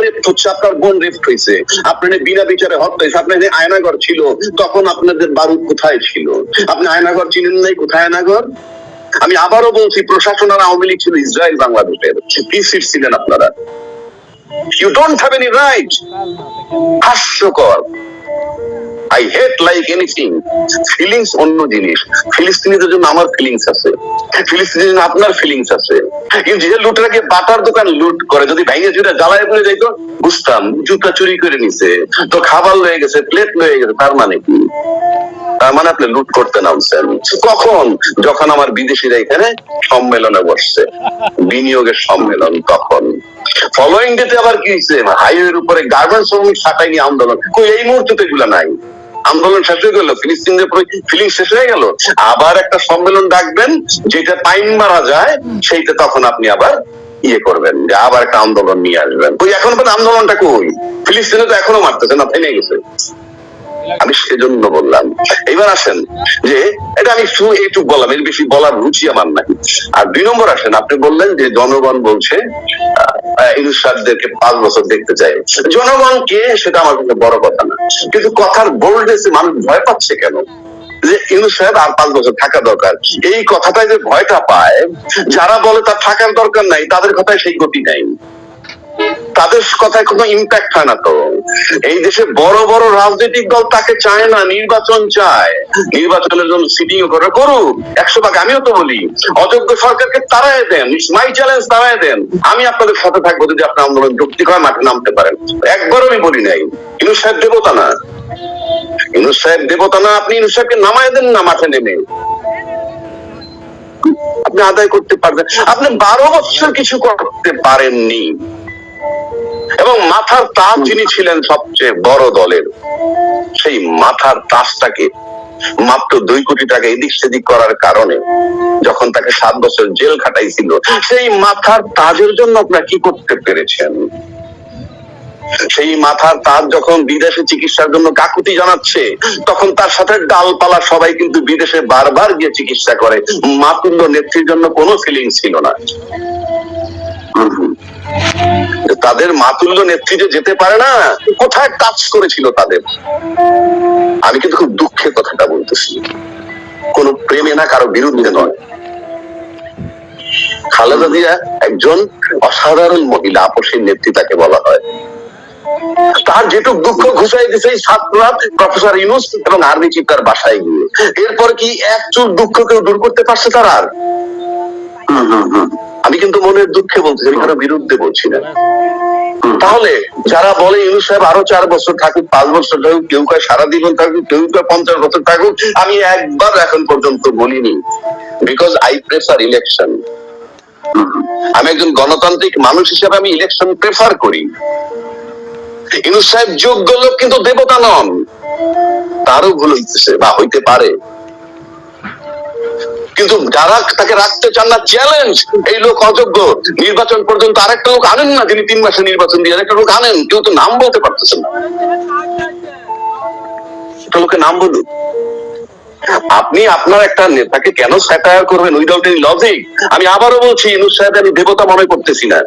Rape হচ্ছে, আপনার বোন রেপ হয়েছে, আপনার বিনা বিচারে হত্যা হয়েছে, আপনার আয়নাঘর ছিল, তখন আপনাদের বারুদ কোথায় ছিল? আপনি আয়নাঘর চিনেন নাই? কোথায় আয়নাঘর? আমি আবারও বলছি, প্রশাসন আর আওয়ামী লীগ ছিল ইসরায়েল বাংলাদেশের, পিসির ছিলেন আপনারা। You don't have any right. হাস্যকর। I hate like anything. Feelings অন্য জিনিস। ফিলিস্তিনিদের জন্য আমার ফিলিংস আছে, ফিলিস্তিনের জন্য আপনার ফিলিংস আছে। কিন্তু যে লুটেরাকে বাটার দোকান লুট করে, যদি ভেঙে চুরে জ্বালায় পড়ে যাইতো বুঝতাম, জুতা চুরি করে নিছে, তো খাবার লয়ে গেছে, প্লেট লয়ে গেছে, তার মানে কি? তার মানে আপনি লুট করতে নামছেন কখন? যখন আমার বিদেশিরা এখানে সম্মেলনে বসছে, বিনিয়োগের সম্মেলন, তখন। ফলোইং ডেতে আবার কি হয়েছে? হাইওয়ের উপরে গার্মেন্টস শ্রমিক ছাঁটাই নিয়ে আন্দোলন। কই এই মুহূর্তে তো এগুলা নাই। আন্দোলন শেষ হয়ে গেল, ফিলিস্তিনদের ফিলিং শেষ হয়ে গেল, আবার একটা সম্মেলন ডাকবেন যেটা টাইম মারা যায়, সেইটা তখন আপনি আবার ইয়ে করবেন, যে আবার একটা আন্দোলন নিয়ে আসবেন। ওই এখন আন্দোলনটা কই? ফিলিস্তিনে তো এখনো মারতেছে না, থেমে গেছে। আমি সেজন্য বললাম। এবার আসেন যে এটা আমি শুধু এইটুকু বললাম, এর বেশি বলার রুচি আমার নাই। আর 2 নম্বর আসেন, আপনি বললেন যে জনগণ বলছে ইউনূস সাহেবদেরকে 5 বছর দেখতে চাই। জনগণ কে সেটা আমার কাছে বড় কথা না, কিন্তু কথার বোল্ডনেসে মানুষ ভয় পাচ্ছে কেন? যে ইউনূস সাহেব আর 5 বছর থাকা দরকার, এই কথাটাই যে ভয়টা পায়, যারা বলে তার থাকার দরকার নাই, তাদের কথায় সেই গতি নাই, তাদের কথায় কোনো ইম্প্যাক্ট হয় না। তো এই দেশে বড় বড় রাজনৈতিক দল তাকে চায় না, নির্বাচন চায়, নির্বাচনের জন্য সিটিং করে করুক 100 ভাগ। আমিও তো বলি, অযোগ্য সরকারকে তাড়ায় দেন, মাই চ্যালেঞ্জ, তাড়ায় দেন, আমি আপনাদের সাথে থাকবো যদি আপনার আন্দোলন যৌক্তিক হয়, মাঠে নামতে পারেন। একবারও আমি বলি নাই ইউনূস সাহেব দেবতা না, ইউনূস সাহেব দেবতা না। আপনি ইউনূস সাহেবকে নামায় দেন না মাঠে নেমে, আপনি আদায় করতে পারবেন। আপনি 12 বছর কিছু করতে পারেননি, এবং মাথার তাজ যিনি ছিলেন সবচেয়ে বড় দলের, সেই মাথার তাজটাকে মাত্র 2 কোটি টাকা এদিক সেদিক করার কারণে যখন তাকে 7 বছর জেল খাটাইছিল, সেই মাথার তাজের জন্য আপনারা কি করতে পেরেছেন? সেই মাথার তাজ যখন বিদেশে চিকিৎসার জন্য কাকুতি জানাচ্ছে, তখন তার সাথে ডালপালা সবাই কিন্তু বিদেশে বারবার গিয়ে চিকিৎসা করে। মাতুল্য নেত্রীর জন্য কোনো ফিলিংস ছিল না। তাদের মাতুল্য নেত্রী যে যেতে পারে না, কোথায় টাচ করেছিল তাদের? আমি কিন্তু খুব দুঃখের কথাটা বলতেছি, কোন প্রেমে না, কারো বিরুদ্ধে নয়। খালেদা জিয়া একজন অসাধারণ মহিলা, আপসের নেত্রী তাকে বলা হয়। তার যেটুক দুঃখ ঘুষাই দিছে ছাত্ররা, প্রফেসর ইউনূস এবং আর্মি চিফ তার বাসায় গিয়ে, এরপর কি এক চুল দুঃখ কেউ দূর করতে পারছে তার? আর আমি কিন্তু মনের দুঃখে বলছি, কারো বিরুদ্ধে বলছি না। তাহলে যারা বলে ইউনূস সাহেব আরো 4 বছর থাকুক, 5 বছর থাকুক, কেউ কয় সারা জীবন থাকুক, কেউ কয় 50 বছর থাকুক, আমি একবার এখন পর্যন্ত বলিনি, বিকজ আই প্রেফার ইলেকশন। আমি একজন গণতান্ত্রিক মানুষ হিসেবে আমি ইলেকশন প্রেফার করি। ইউনূস সাহেব যোগ্য লোক, কিন্তু দেবতা নন। তারও ভুল হইতেছে বা হইতে পারে, কিন্তু যারা তাকে রাখতে চান না, চ্যালেঞ্জ, এই লোক অযোগ্য, নির্বাচন পর্যন্ত আরেকটা লোক আনেন না, যিনি 3 মাসে নির্বাচন দিয়ে আরেকটা লোক আনেন, কেউ তো নাম বলতে পারতেছেন না, একটা লোকের নাম বলুন। আপনি আপনার একটা নেতাকে কেন স্যাটায়ার করবেন উইদাউট এনি লজিক? আমি আবারও বলছি, ইউনূস সাহেব আমি দেবতা মনে করতেছি না।